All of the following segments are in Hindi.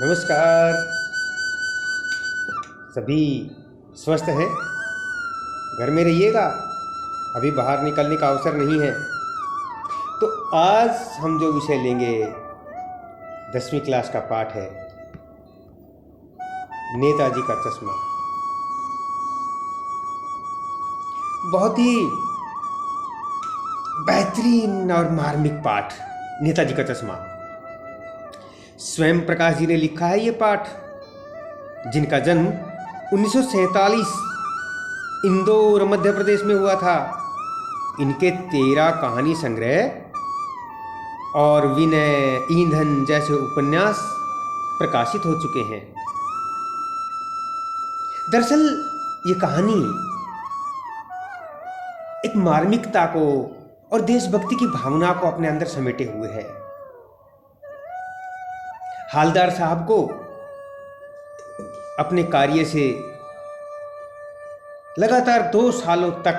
नमस्कार। सभी स्वस्थ हैं? घर में रहिएगा, अभी बाहर निकलने का अवसर नहीं है। तो आज हम जो विषय लेंगे 10वीं क्लास का पाठ है नेताजी का चश्मा। बहुत ही बेहतरीन और मार्मिक पाठ, नेताजी का चश्मा। स्वयं प्रकाश जी ने लिखा है ये पाठ, जिनका जन्म 1947 इंदौर मध्य प्रदेश में हुआ था। इनके 13 कहानी संग्रह और विनय, ईंधन जैसे उपन्यास प्रकाशित हो चुके हैं। दरअसल ये कहानी एक मार्मिकता को और देशभक्ति की भावना को अपने अंदर समेटे हुए है। हालदार साहब को अपने कार्य से लगातार 2 सालों तक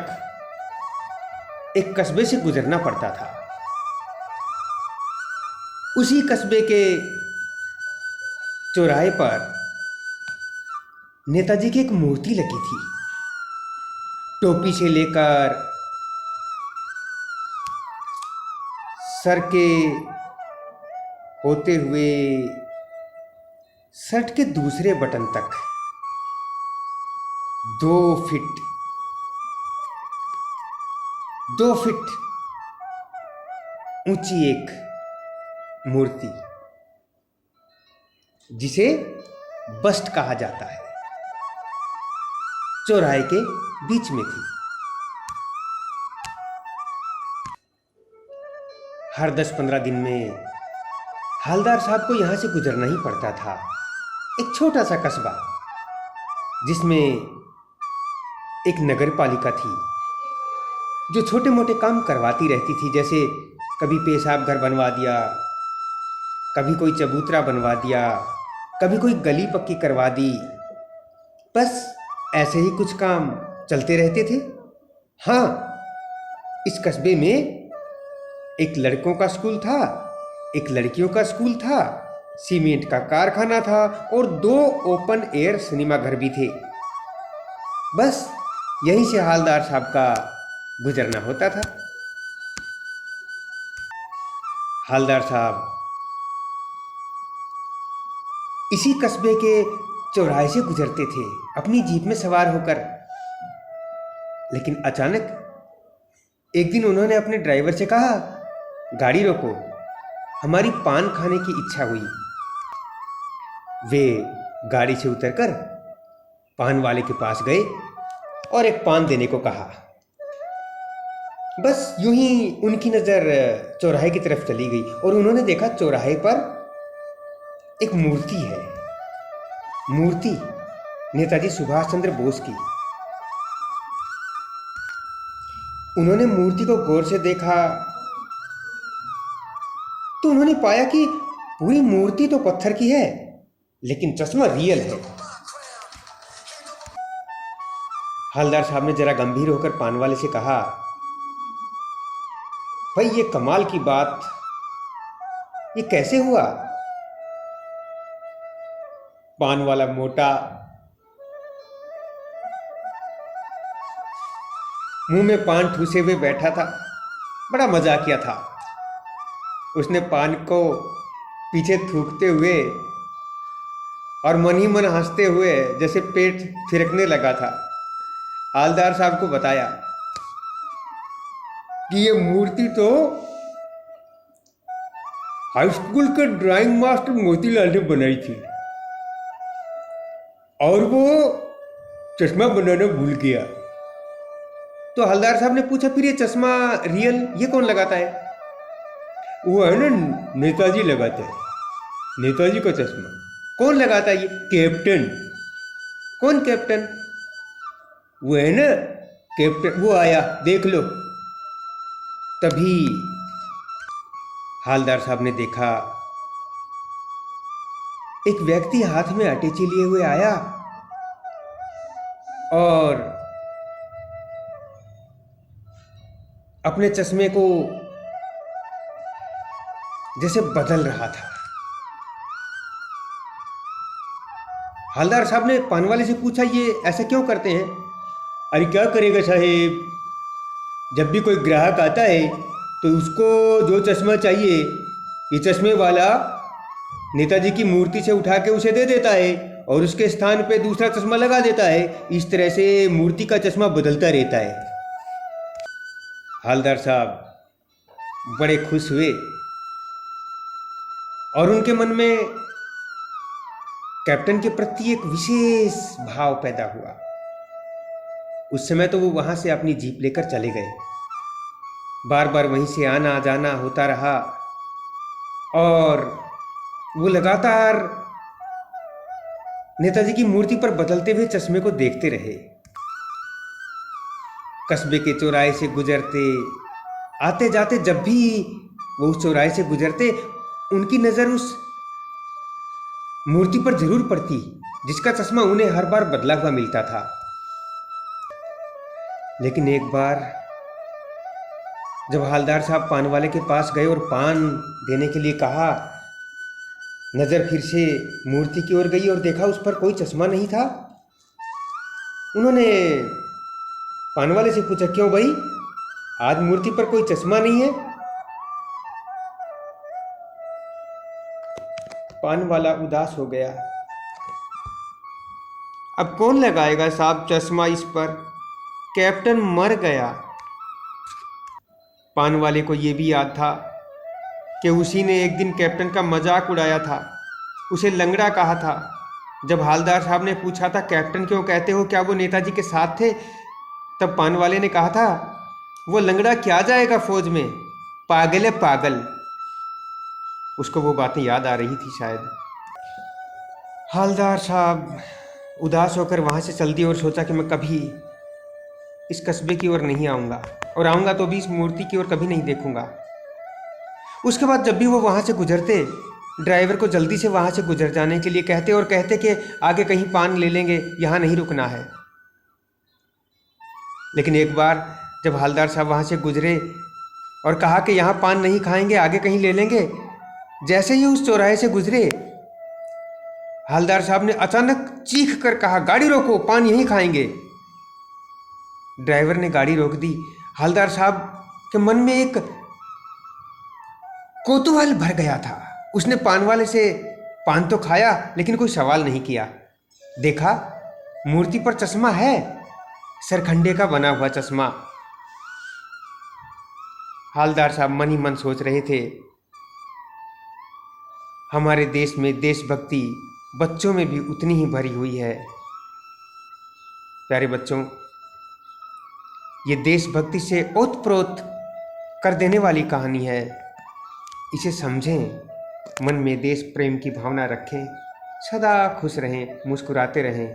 एक कस्बे से गुजरना पड़ता था। उसी कस्बे के चौराहे पर नेताजी की एक मूर्ति लगी थी। टोपी से लेकर सर के होते हुए शर्ट के दूसरे बटन तक 2 फीट ऊंची एक मूर्ति, जिसे बस्ट कहा जाता है, चौराहे के बीच में थी। हर 10-15 दिन में हालदार साहब को यहां से गुजरना ही पड़ता था। एक छोटा सा कस्बा जिसमें एक नगर पालिका थी जो छोटे मोटे काम करवाती रहती थी, जैसे कभी पेशाब घर बनवा दिया, कभी कोई चबूतरा बनवा दिया, कभी कोई गली पक्की करवा दी। बस ऐसे ही कुछ काम चलते रहते थे। हाँ, इस कस्बे में एक लड़कों का स्कूल था, एक लड़कियों का स्कूल था, सीमेंट का कारखाना था और 2 ओपन एयर सिनेमा घर भी थे। बस यहीं से हालदार साहब का गुजरना होता था। हालदार साहब इसी कस्बे के चौराहे से गुजरते थे अपनी जीप में सवार होकर। लेकिन अचानक एक दिन उन्होंने अपने ड्राइवर से कहा, गाड़ी रोको, हमारी पान खाने की इच्छा हुई। वे गाड़ी से उतरकर पान वाले के पास गए और एक पान देने को कहा। बस यूं ही उनकी नजर चौराहे की तरफ चली गई और उन्होंने देखा चौराहे पर एक मूर्ति है। मूर्ति नेताजी सुभाष चंद्र बोस की। उन्होंने मूर्ति को गौर से देखा तो उन्होंने पाया कि पूरी मूर्ति तो पत्थर की है, लेकिन चश्मा रियल है। हालदार साहब ने जरा गंभीर होकर पान वाले से कहा, भाई ये कमाल की बात, ये कैसे हुआ? पान वाला मोटा मुंह में पान ठूसे हुए बैठा था। बड़ा मजाकिया था। उसने पान को पीछे थूकते हुए और मन ही मन हंसते हुए जैसे पेट थिरकने लगा था, हालदार साहब को बताया कि ये मूर्ति तो हाई स्कूल के ड्राइंग मास्टर मोतीलाल ने बनाई थी और वो चश्मा बनाना भूल गया। तो हवलदार साहब ने पूछा, फिर ये चश्मा रियल ये कौन लगाता है? वो है ना, नेताजी लगाते हैं, नेताजी का चश्मा। कौन लगाता है ये? कैप्टन। कौन कैप्टन? वो है ना कैप्टन, वो आया, देख लो। तभी हालदार साहब ने देखा एक व्यक्ति हाथ में अटैची लिए हुए आया और अपने चश्मे को जैसे बदल रहा था। हवलदार साहब ने पान वाले से पूछा, ये ऐसा क्यों करते हैं? अरे क्या करेगा साहेब, जब भी कोई ग्राहक आता है तो उसको जो चश्मा चाहिए ये चश्मे वाला नेताजी की मूर्ति से उठा के उसे दे देता है और उसके स्थान पे दूसरा चश्मा लगा देता है। इस तरह से मूर्ति का चश्मा बदलता रहता है। हवलदार साहब बड़े खुश हुए और उनके मन में कैप्टन के प्रति एक विशेष भाव पैदा हुआ। उस समय तो वो वहां से अपनी जीप लेकर चले गए। बार बार वहीं से आना जाना होता रहा और वो लगातार नेताजी की मूर्ति पर बदलते हुए चश्मे को देखते रहे। कस्बे के चौराहे से गुजरते, आते जाते जब भी वो उस चौराहे से गुजरते उनकी नजर उस मूर्ति पर जरूर पड़ती जिसका चश्मा उन्हें हर बार बदला हुआ मिलता था। लेकिन एक बार जब हवलदार साहब पान वाले के पास गए और पान देने के लिए कहा, नजर फिर से मूर्ति की ओर गई और देखा उस पर कोई चश्मा नहीं था। उन्होंने पान वाले से पूछा, क्यों भाई, आज मूर्ति पर कोई चश्मा नहीं है? पान वाला उदास हो गया। अब कौन लगाएगा साहब चश्मा इस पर, कैप्टन मर गया। पान वाले को यह भी याद था कि उसी ने एक दिन कैप्टन का मजाक उड़ाया था, उसे लंगड़ा कहा था। जब हवलदार साहब ने पूछा था, कैप्टन क्यों कहते हो, क्या वो नेताजी के साथ थे? तब पान वाले ने कहा था, वो लंगड़ा क्या जाएगा फौज में, पागल है पागल। उसको वो बातें याद आ रही थी शायद। हवलदार साहब उदास होकर वहाँ से चल दिए और सोचा कि मैं कभी इस कस्बे की ओर नहीं आऊँगा, और आऊँगा तो भी इस मूर्ति की ओर कभी नहीं देखूँगा। उसके बाद जब भी वो वहाँ से गुजरते, ड्राइवर को जल्दी से वहाँ से गुजर जाने के लिए कहते और कहते कि आगे कहीं पान ले लेंगे, यहाँ नहीं रुकना है। लेकिन एक बार जब हवलदार साहब वहाँ से गुजरे और कहा कि यहाँ पान नहीं खाएंगे, आगे कहीं ले लेंगे, जैसे ही उस चौराहे से गुजरे हवलदार साहब ने अचानक चीख कर कहा, गाड़ी रोको, पान यहीं खाएंगे। ड्राइवर ने गाड़ी रोक दी। हवलदार साहब के मन में एक कौतूहल भर गया था। उसने पान वाले से पान तो खाया लेकिन कोई सवाल नहीं किया। देखा मूर्ति पर चश्मा है, सरखंडे का बना हुआ चश्मा। हवलदार साहब मन ही मन सोच रहे थे, हमारे देश में देशभक्ति बच्चों में भी उतनी ही भरी हुई है। प्यारे बच्चों, ये देशभक्ति से ओतप्रोत कर देने वाली कहानी है। इसे समझें, मन में देश प्रेम की भावना रखें, सदा खुश रहें, मुस्कुराते रहें,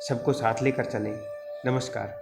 सबको साथ लेकर चलें। नमस्कार।